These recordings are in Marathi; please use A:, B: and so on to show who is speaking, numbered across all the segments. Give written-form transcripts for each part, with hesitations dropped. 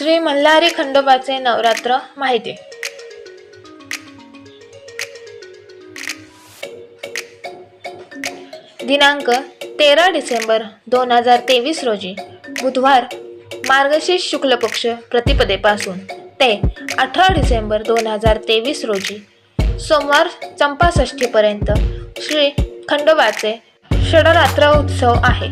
A: श्री मल्हारी खंडोबाचे नवरात्र माहिती. दिनांक 13 डिसेंबर 2023 रोजी बुधवार मार्गशीर्ष शुक्ल पक्ष प्रतिपदेपासून ते 18 डिसेंबर 2023 रोजी सोमवार चंपाषष्ठीपर्यंत श्री खंडोबाचे षडरात्र उत्सव आहे.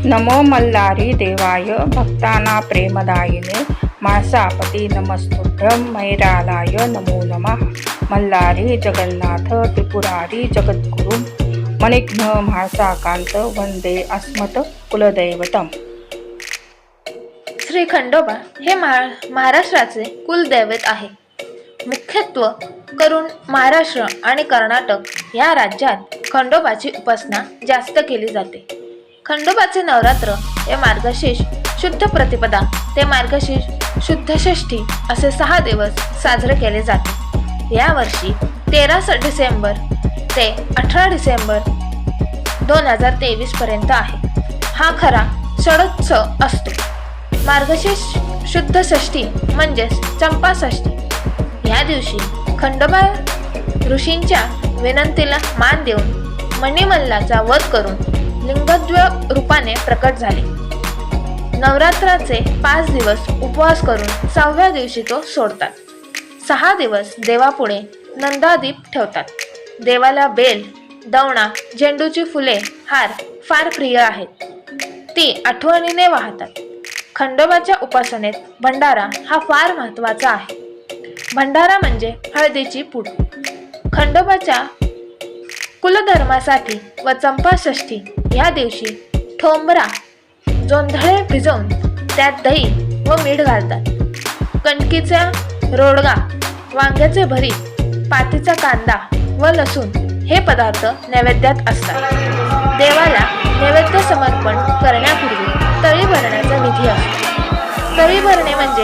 B: नमो मल्लारी देवाय भक्ताना प्रेमदायिने मासापती नमस्तुभ्यं मैरालाय नमो नमः. मल्लारी जगन्नाथ त्रिपुरारी जगद्गुरुं मणिघ्न म्हाळसाकांत वंदे अस्मत् कुलदैवतम.
A: श्री खंडोबा हे महाराष्ट्राचे कुलदैवत आहे. मुख्यत्व करून महाराष्ट्र आणि कर्नाटक या राज्यात खंडोबाची उपासना जास्त केली जाते. खंडोबाचे नवरात्र हे मार्गशीर्ष शुद्ध प्रतिपदा ते मार्गशीर्ष शुद्ध षष्ठी असे 6 दिवस साजरे केले जाते. यावर्षी 13 डिसेंबर ते 18 डिसेंबर 2023 पर्यंत आहे. हा खरा षडोत्सव असतो. मार्गशीर्ष शुद्ध षष्ठी म्हणजेच चंपाषष्ठी या दिवशी खंडोबा ऋषींच्या विनंतीला मान देऊन मणिमल्लाचा वध करून लिंगद्वय रूपाने प्रकट झाले. नवरात्राचे 5 दिवस उपवास करून 6व्या दिवशी तो सोडतात. 6 दिवस देवापुढे नंदादीप ठेवतात. देवाला बेल, दवणा, झेंडूची फुले, हार फार प्रिय आहेत. ती आठवणीने वाहतात. खंडोबाच्या उपासनेत भंडारा हा फार महत्त्वाचा आहे. भंडारा म्हणजे हळदीची पूड. खंडोबाच्या कुलधर्मासाठी व चंपाषष्ठी या दिवशी ठोंबरा, जोंधळे भिजवून त्यात दही व मीठ घालतात. कणकीचा रोडगा, वांग्याचे भरीत, पातीचा कांदा व लसूण हे पदार्थ नैवेद्यात असतात. देवाला नैवेद्य समर्पण करण्यापूर्वी तळी भरण्याचा विधी असतो. तळी भरणे म्हणजे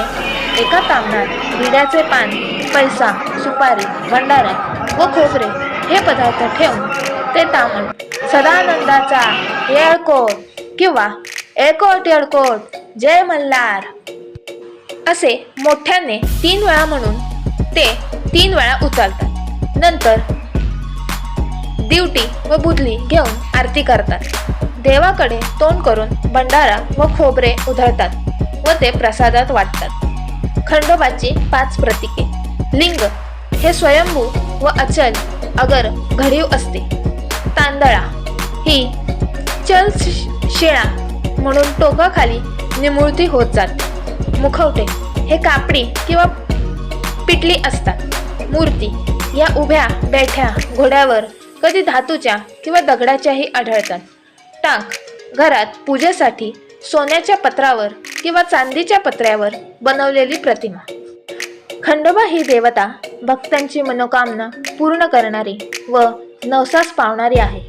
A: एका ताम्हणात विड्याचे पान, पैसा, सुपारी, भंडारा व खोबरे हे पदार्थ ठेवून ते तामण सदानंदाचा येळकोट किंवा येळकोट येळकोट जय मल्हार असे मोठ्याने 3 वेळा म्हणून ते 3 वेळा उचलतात. नंतर दिवटी व बुदली घेऊन आरती करतात. देवाकडे तोंड करून भंडारा व खोबरे उधळतात व ते प्रसादात वाटतात. खंडोबाची 5 प्रतीके. लिंग हे स्वयंभू व अचल अगर घडीव असते. तांदळा ही चल शिळा म्हणून टोकाखाली निमुळती होत जाते. मुखवटे हे कापडी किंवा पिटली असतात. मूर्ती या उभ्या बैठ्या घोड्यावर, कधी धातूच्या किंवा दगडाच्याही आढळतात. टाक घरात पूजेसाठी सोन्याच्या पत्रावर किंवा चांदीच्या पत्र्यावर बनवलेली प्रतिमा. खंडोबा ही देवता भक्तांची मनोकामना पूर्ण करणारी व नवसास पावणारी आहे.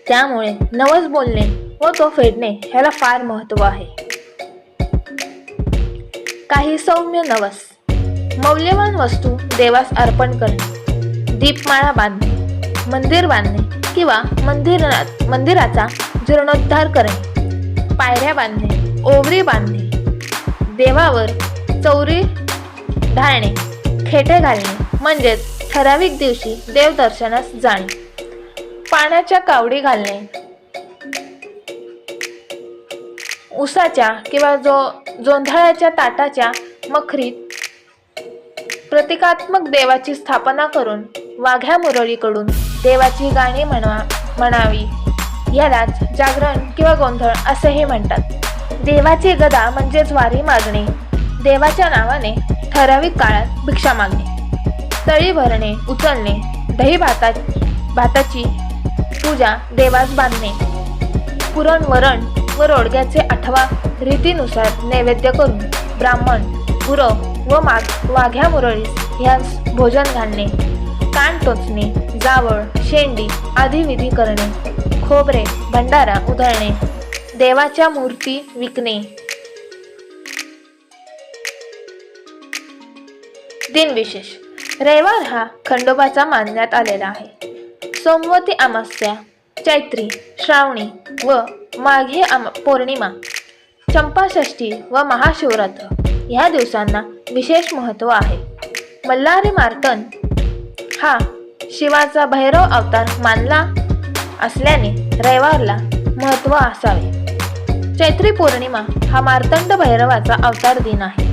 A: त्यामुळे नवस बोलणे व तो फेडणे ह्याला फार महत्त्व आहे. काही सौम्य नवस. मौल्यवान वस्तू देवास अर्पण करणे, दीपमाळा बांधणे, मंदिर बांधणे किंवा मंदिराचा जीर्णोद्धार करणे, पायऱ्या बांधणे, ओवरी बांधणे, देवावर चौरी ढाळणे, खेटे घालणे म्हणजेच ठराविक दिवशी देवदर्शनास जाणे, पाण्याच्या कावडी घालणे, उसाच्या किंवा जोंधळ्याच्या ताटाच्या मखरीत प्रतिकात्मक देवाची स्थापना करून वाघ्या मुरळीकडून देवाची गाणी म्हणावी. यालाच जागरण किंवा गोंधळ असेही म्हणतात. देवाची गदा म्हणजेच वारी मागणे, देवाच्या नावाने ठराविक काळात भिक्षा मागणे, तळी भरणे, उचलणे, दही भाताची पूजा देवास बांधणे, पुरण वरण व रोडग्याचे 8व्या रीतीनुसार नैवेद्य करून ब्राह्मण, गुरव व वाघ्या मुरळीस ह्यास भोजन घालणे, कान टोचणे, जावळ, शेंडी आदी विधी करणे, खोबरे, भंडारा उधळणे, देवाच्या मूर्ती विकणे. दिनविशेष. रविवार हा खंडोबाचा मानण्यात आलेला आहे. सोमवती अमावस्या, चैत्री, श्रावणी व माघी पौर्णिमा चंपाषष्ठी व महाशिवरात्र ह्या दिवसांना विशेष महत्त्व आहे. मल्हारी मार्तंड हा शिवाचा भैरव अवतार मानला असल्याने रविवारला महत्त्व असावे. चैत्री पौर्णिमा हा मार्तंड भैरवाचा अवतार दिन आहे.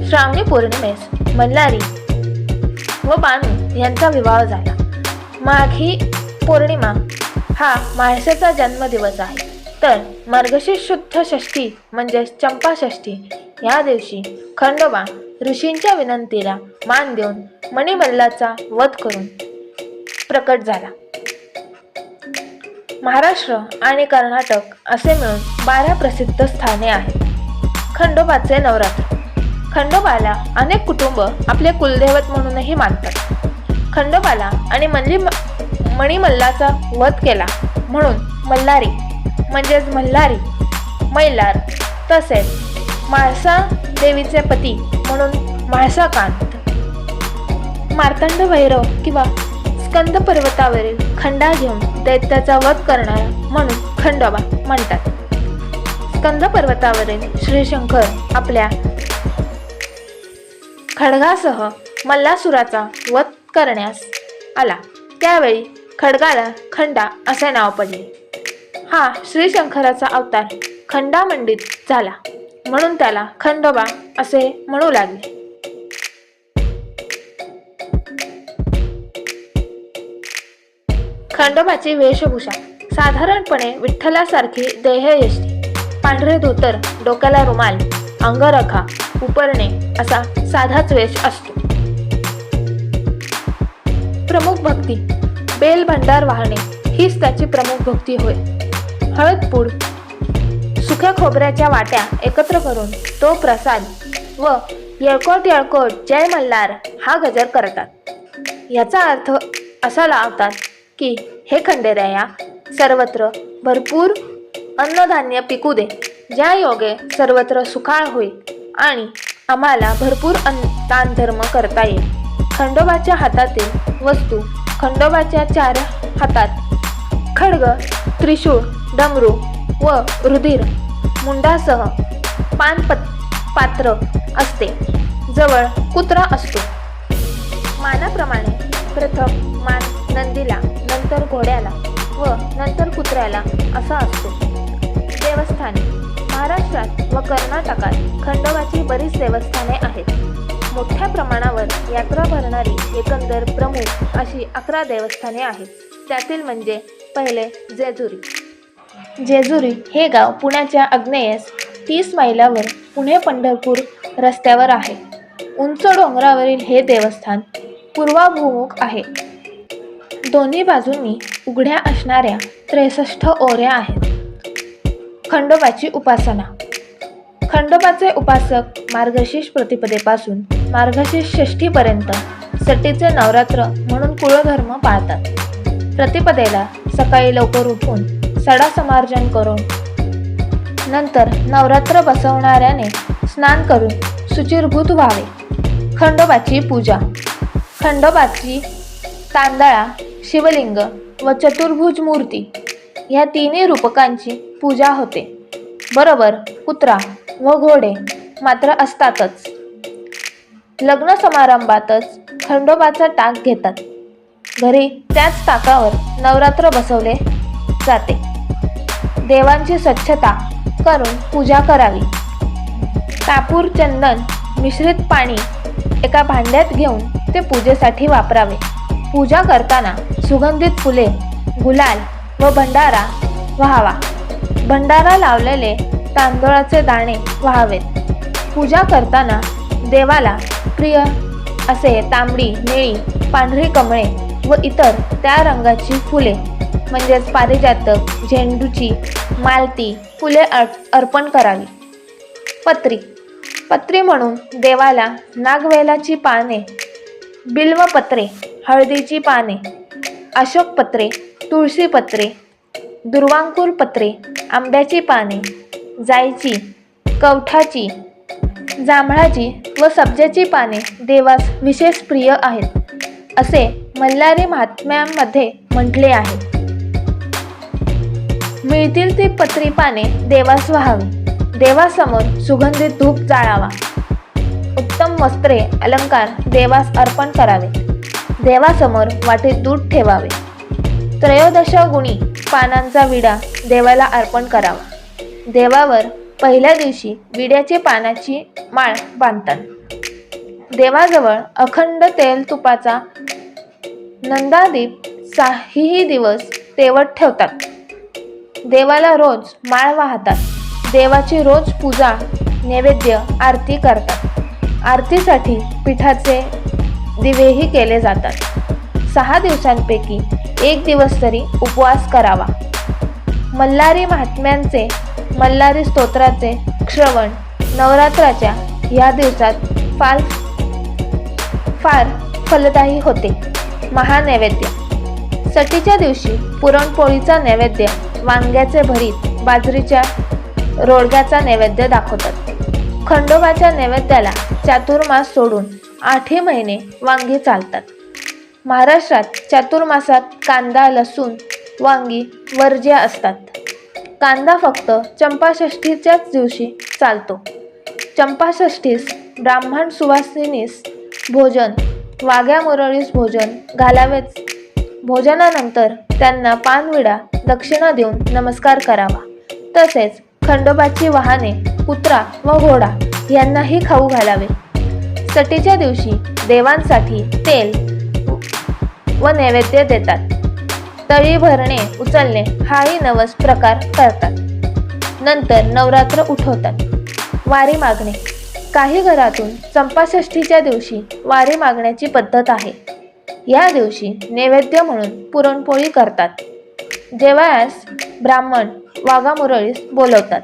A: श्रावणी पौर्णिमेस मल्हारी व बानू यांचा विवाह झाला. माघी पौर्णिमा हा म्हाळसेचा जन्मदिवस आहे. तर मार्गशीर्ष शुद्ध षष्ठी म्हणजे चंपाषष्ठी या दिवशी खंडोबा ऋषींच्या विनंतीला मान देऊन मणिमल्लाचा वध करून प्रकट झाला. महाराष्ट्र आणि कर्नाटक असे मिळून 12 प्रसिद्ध स्थाने आहेत. खंडोबाचे नवरात्र. खंडोबाला अनेक कुटुंब आपले कुलदैवत म्हणूनही मानतात. खंडोबाला आणि मणिमल्लाचा वध केला म्हणून मल्हारी म्हणजेच मल्हारी, मैलार तसेच म्हाळसा देवीचे पती म्हणून म्हाळसाकांत, मार्तंड भैरव किंवा स्कंद पर्वतावरील खंडा घेऊन दैत्याचा वध करणारा म्हणून खंडोबा म्हणतात. स्कंद पर्वतावरील श्रीशंकर आपल्या खड्गासह मल्लासुराचा वध करण्यास आला. त्यावेळी खड्गाला खंडा असे नाव पडले. हा श्रीशंकराचा अवतार खंडामंडित झाला म्हणून त्याला खंडोबा असे म्हणू लागले. खंडोबाची वेशभूषा साधारणपणे विठ्ठलासारखी देहयष्टी, पांढरे धोतर, डोक्याला रुमाल, अंगरखा, उपरणे असा साधाच वेश असतो. प्रमुख भक्ती बेल भंडार वाहणे हीच त्याची प्रमुख भक्ती होय. हळदपूड, सुक्या खोबऱ्याच्या वाट्या एकत्र करून तो प्रसाद व येळकोट येळकोट जय मल्हार हा गजर करतात. याचा अर्थ असा लावतात की हे खंडेराया, सर्वत्र भरपूर अन्नधान्य पिकू दे, ज्या योगे सर्वत्र सुखाळ होईल आणि आम्हाला भरपूर दानधर्म करता येईल. खंडोबाच्या हातातील वस्तू खंडोबाच्या 4 हातात खड्ग, त्रिशूळ, डमरू व रुधिर मुंडासह पात्र असते. जवळ कुत्रा असतो. मानाप्रमाणे प्रथम मान नंदीला, नंतर घोड्याला व नंतर कुत्र्याला असा असतो. देवस्थाने महाराष्ट्रात व कर्नाटकात खंडोबाची बरीच देवस्थाने आहेत. मोठ्या प्रमाणावर यात्रा भरणारी एकंदर प्रमुख अशी 11 देवस्थाने आहेत. त्यातील म्हणजे पहिले जेजुरी. जेजुरी हे गाव पुण्याच्या आग्नेयेस 30 मैलावर पुणे पंढरपूर रस्त्यावर आहे. उंच डोंगरावरील हे देवस्थान पूर्वाभिमुख आहे. दोन्ही बाजूंनी उघड्या असणाऱ्या 63 ओऱ्या आहेत. खंडोबाची उपासना. खंडोबाचे उपासक मार्गशीर्ष प्रतिपदेपासून मार्गशीर्ष षष्ठीपर्यंत सटीचे नवरात्र म्हणून कुळधर्म पाळतात. प्रतिपदेला सकाळी लवकर उठून सडा समार्जन करून नंतर नवरात्र बसवणाऱ्याने स्नान करून शुचिर्भूत व्हावे. खंडोबाची पूजा. खंडोबाची तांदळा, शिवलिंग व चतुर्भुज मूर्ती या तिन्ही रूपकांची पूजा होते. बरोबर कुत्रा व घोडे मात्र असतातच. लग्न समारंभातच खंडोबाचा टाक घेतात. घरी त्याच टाकावर नवरात्र बसवले जाते. देवांची स्वच्छता करून पूजा करावी. कापूर, चंदन मिश्रित पाणी एका भांड्यात घेऊन ते पूजेसाठी वापरावे. पूजा करताना सुगंधित फुले, गुलाल व भंडारा व्हावा. भंडारा लावलेले तांदूळाचे दाणे व्हावेत. पूजा करताना देवाला प्रिय असे तांबडी, निळी, पांढरी कमळे व इतर त्या रंगाची फुले म्हणजेच पारिजातक, झेंडूची, मालती फुले अर्पण करावी. पत्री. पत्री म्हणून देवाला नागवेलाची पाने, बिल्वपत्रे, हळदीची पाने, अशोकपत्रे, तुळशीपत्रे, दुर्वांकूर पत्रे, आंब्याची पाने, जायची, कवठाची, जांभळाची व सब्जाची पाने देवास विशेष प्रिय आहेत असे मल्हारी महात्म्यामध्ये म्हटले आहे. मिळतील ती पत्री पाने देवास व्हावी. देवासमोर सुगंधित धूप जाळावा. उत्तम वस्त्रे अलंकार देवास अर्पण करावे. देवासमोर वाटीत दूध ठेवावे. त्रयोदश गुणी पानांचा विडा देवाला अर्पण करावा. देवावर पहिल्या दिवशी विड्याची पानाची माळ बांधतात. देवाजवळ अखंड तेल तुपाचा नंदादीप 6ही दिवस तेवत ठेवतात. देवाला रोज माळ वाहतात. देवाची रोज पूजा नैवेद्य आरती करतात. आरतीसाठी पिठाचे दिवेही केले जातात. 6 दिवसांपैकी 1 दिवस तरी उपवास करावा. मल्हारी महात्म्यांचे मल्हारी स्तोत्राचे श्रवण नवरात्राच्या या दिवसात फार फलदायी होते. महानैवेद्य सटीच्या दिवशी पुरणपोळीचा नैवेद्य, वांग्याचे भरीत, बाजरीच्या रोडग्याचा नैवेद्य दाखवतात. खंडोबाच्या नैवेद्याला चातुर्मास सोडून 8ही महिने वांगी चालतात. महाराष्ट्रात चातुर्मासात कांदा, लसूण, वांगी वर्ज्य असतात. कांदा फक्त चंपाषष्ठीच्याच दिवशी चालतो. चंपाषष्ठीस ब्राह्मण सुवासिनीस भोजन, वाघ्या मुरळीस भोजन घालावेच. भोजनानंतर त्यांना पानविडा दक्षिणा देऊन नमस्कार करावा. तसेच खंडोबाची वाहने कुत्रा व घोडा यांनाही खाऊ घालावे. सटीच्या दिवशी देवांसाठी तेल व नैवेद्य देतात. तळी भरणे, उचलणे हाही नवस प्रकार करतात. नंतर नवरात्र उठवतात. वारी मागणे काही घरातून चंपाषष्ठीच्या दिवशी वारी मागण्याची पद्धत आहे. या दिवशी नैवेद्य म्हणून पुरणपोळी करतात. जेवायास ब्राह्मण वाघामुरळीस बोलवतात.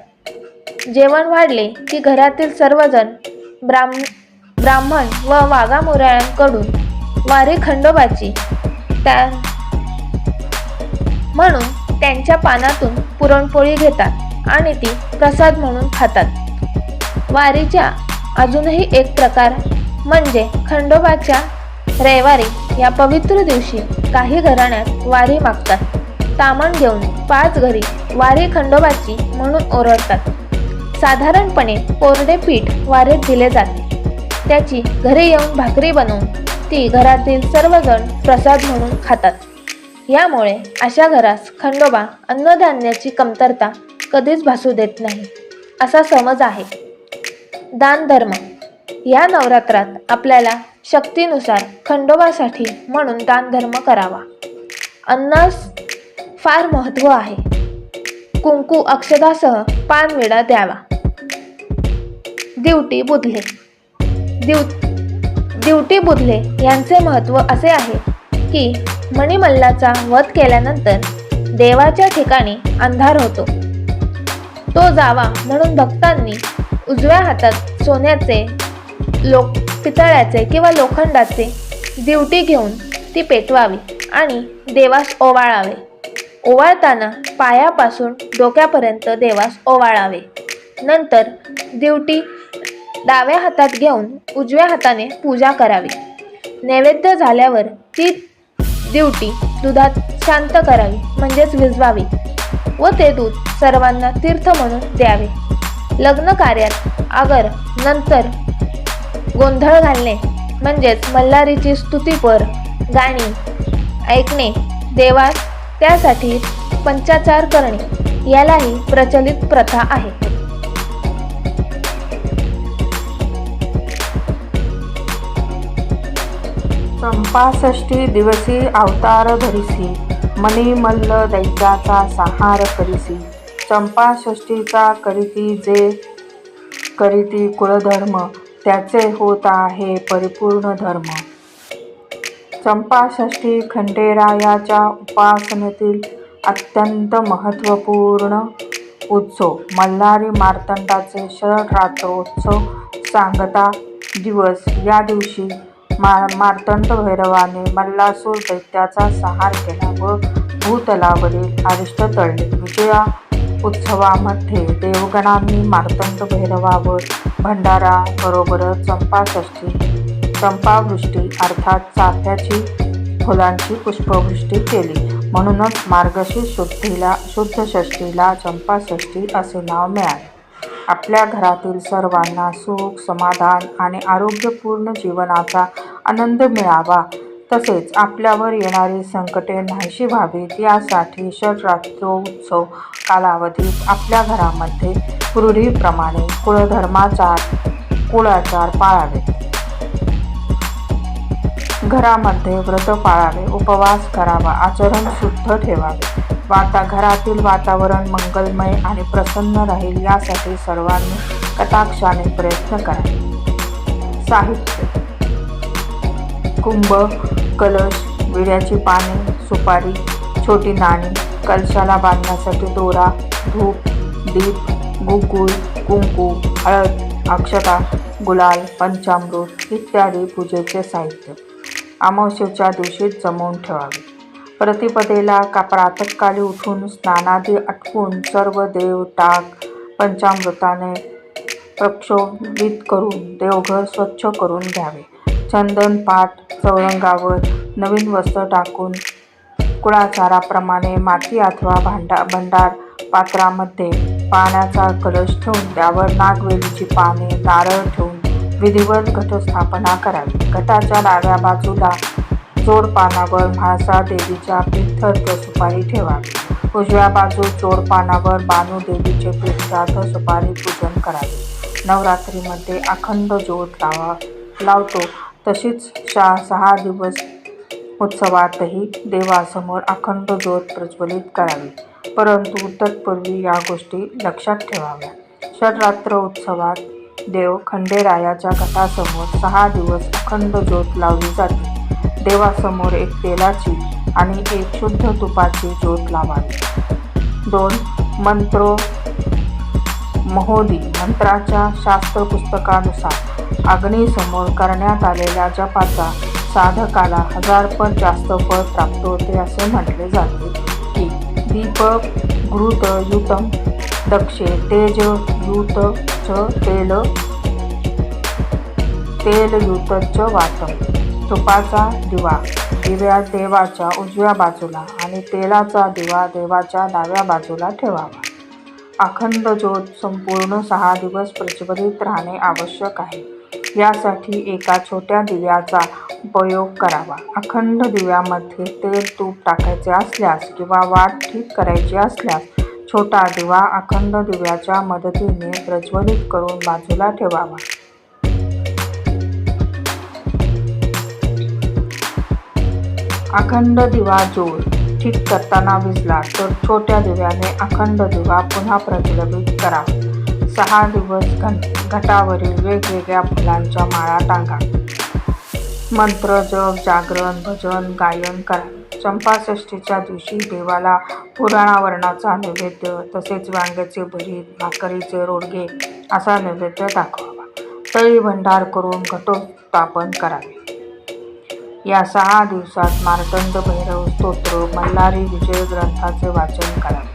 A: जेवण वाढले की घरातील सर्वजण ब्राह्मण व वाघामुरळ्यांकडून वारी खंडोबाची म्हणून त्यांच्या पानातून पुरणपोळी घेतात आणि ती प्रसाद म्हणून खातात. वारीच्या अजूनही एक प्रकार म्हणजे खंडोबाच्या रविवारी या पवित्र दिवशी काही घराण्यात वारी मागतात. तामण घेऊन 5 घरी वारी खंडोबाची म्हणून ओरडतात. साधारणपणे कोरडे पीठ वारीत दिले जाते. त्याची घरी येऊन भाकरी बनवून ती घरातील सर्वजण प्रसाद म्हणून खातात. यामुळे अशा घरास खंडोबा अन्नधान्याची कमतरता कधीच भासू देत नाही असा समज आहे. दान धर्म या नवरात्रात आपल्याला शक्तीनुसार खंडोबासाठी म्हणून दान धर्म करावा. अन्नास फार महत्त्व आहे. कुंकू अक्षदासह पानविडा द्यावा. दिवटी बुधले दिवटी बुधले यांचे महत्त्व असे आहे की मणिमल्लाचा वध केल्यानंतर देवाच्या ठिकाणी अंधार होतो. तो जावा म्हणून भक्तांनी उजव्या हातात सोन्याचे, पितळ्याचे किंवा लोखंडाचे दिवटी घेऊन ती पेटवावी आणि देवास ओवाळावे. ओवाळताना पायापासून डोक्यापर्यंत देवास ओवाळावे. नंतर दिवटी डाव्या हातात घेऊन उजव्या हाताने पूजा करावी. नैवेद्य झाल्यावर ती दिवटी दुधात शांत करावी म्हणजेच विझवावी व ते दूध सर्वांना तीर्थ म्हणून द्यावे. लग्न कार्यात अगर नंतर गोंधळ घालणे म्हणजेच मल्हारीची स्तुतीपर गाणी ऐकणे, देवास त्यासाठी पंचाचार करणे यालाही प्रचलित प्रथा आहे.
B: चंपाषष्ठी दिवसी अवतार धरिसी, मणिमल्ल दैत्याचा संहार करिसी. चंपाषष्ठीचा करीती जे करीती कुळधर्म, त्याचे होत आहे परिपूर्ण धर्म. चंपाषष्ठी खंडेरायाच्या उपासनेतील अत्यंत महत्त्वपूर्ण उत्सव. मल्हारी मार्तंडाचे षडरात्रोत्सव सांगता दिवस. या दिवशी मार्तंड भैरवाने मल्लासूर दैत्याचा संहार केला व भूतलावरील अरिष्ट तळले. विजया उत्सवामध्ये देवगणांनी मार्तंड भैरवावर भंडारा बरोबरच चंपावृष्टी अर्थात चाफ्याची फुलांची पुष्पवृष्टी केली. म्हणूनच मार्गशीर्ष शुद्ध षष्ठीला चंपाषष्ठी असे नाव मिळाले. आपल्या घरातील सर्वांना सुख, समाधान आणि आरोग्यपूर्ण जीवनाचा आनंद मिळावा, तसेच आपल्यावर येणारी संकटे नाहीशी व्हावीत यासाठी षटरात्रोत्सव कालावधीत आपल्या घरामध्ये रूढीप्रमाणे कुळाचार पाळावे. घरामध्ये व्रत पाळावे, उपवास करावा, आचरण शुद्ध ठेवावे. घरातील वातावरण मंगलमय आणि प्रसन्न राहील यासाठी सर्वांनी कटाक्षाने प्रयत्न करावे. साहित्य: कुंभ, कलश, विड्याची पाने, सुपारी, छोटी नाणी, कलशाला बांधण्यासाठी दोरा, धूप, दीप, गुगुळ, कुंकू, हळद, अक्षता, गुलाल, पंचामृत इत्यादी पूजेचे साहित्य अमावास्येच्या दिवशी जमवून ठेवावे. प्रतिपदेला प्रातःकाली उठून स्नानादी आटपून सर्व देव टाक पंचामृताने प्रक्षोभित करून देवघर स्वच्छ करून घ्यावे. चंदन पाट चौरंगावर नवीन वस्त्र टाकून कुळाचाराप्रमाणे माती अथवा भंडार पात्रामध्ये पाण्याचा कलश ठेवून त्यावर नागवेलीची पाने, नारळ ठेवून विधिवत घटस्थापना करावी. घटाच्या डाव्या बाजूला जोडपानावर म्हाळसा देवीच्या प्रीत्यर्थ सुपारी ठेवावी. उजव्या बाजूस जोडपानावर बानू देवीचे प्रीत्यर्थ सुपारी पूजन करावे. नवरात्रीमध्ये अखंड ज्योत लावतो तशीच 6 दिवस उत्सवातही देवासमोर अखंड ज्योत प्रज्वलित करावी. परंतु तत्पूर्वी या गोष्टी लक्षात ठेवाव्या. षटरात्र उत्सवात देव खंडेरायाच्या घटासमोर 6 दिवस अखंड ज्योत लावली जाते. देवासमोर एक तेलाची आणि एक शुद्ध तुपाची ज्योत लावावी. 2. मंत्रो महोदी मंत्राच्या शास्त्रपुस्तकानुसार अग्नीसमोर करण्यात आलेल्या जपाचा साधकाला 1000 पट जास्त फळ प्राप्त होते असे म्हटले जाते की दीप घृत युतम दक्षे तेज युत च तेल युत च वातम. तुपाचा दिवा देवाच्या उजव्या बाजूला आणि तेलाचा दिवा देवाच्या डाव्या बाजूला ठेवावा. अखंड ज्योत संपूर्ण 6 दिवस प्रज्वलित राहणे आवश्यक आहे. यासाठी एका छोट्या दिव्याचा उपयोग करावा. अखंड दिव्यामध्ये तेल तूप टाकायचे असल्यास किंवा वात ठीक करायची असल्यास छोटा दिवा अखंड दिव्याच्या मदतीने प्रज्वलित करून बाजूला ठेवावा. अखंड दिवा जोर ठीक करताना विझला तर छोट्या दिव्याने अखंड दिवा पुन्हा प्रज्वलित करावा. 6 दिवस घटावरील वेगवेगळ्या फुलांच्या माळा टांगा. मंत्र जप, जागरण, भजन, गायन करावे. चंपाषष्ठीच्या दिवशी देवाला पुराणावरणाचा नैवेद्य तसेच वांग्याचे भरीत, भाकरीचे रोडगे असा नैवेद्य दाखवावा. तळी भंडार करून घटोत्थापन करावे. या 6 दिवसात मार्तंड भैरव स्तोत्र, मल्हारी विजय ग्रंथाचे वाचन करावे.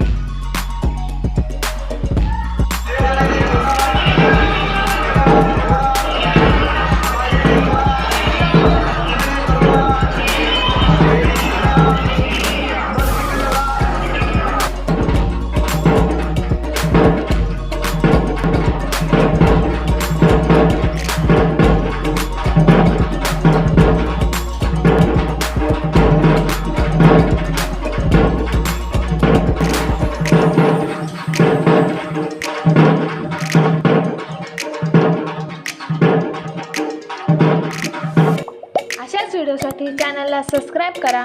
A: अशाच व्हिडिओसाठी चॅनलला सबस्क्राईब करा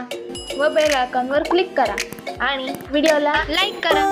A: व बेल आयकॉनवर क्लिक करा आणि व्हिडिओला लाईक करा.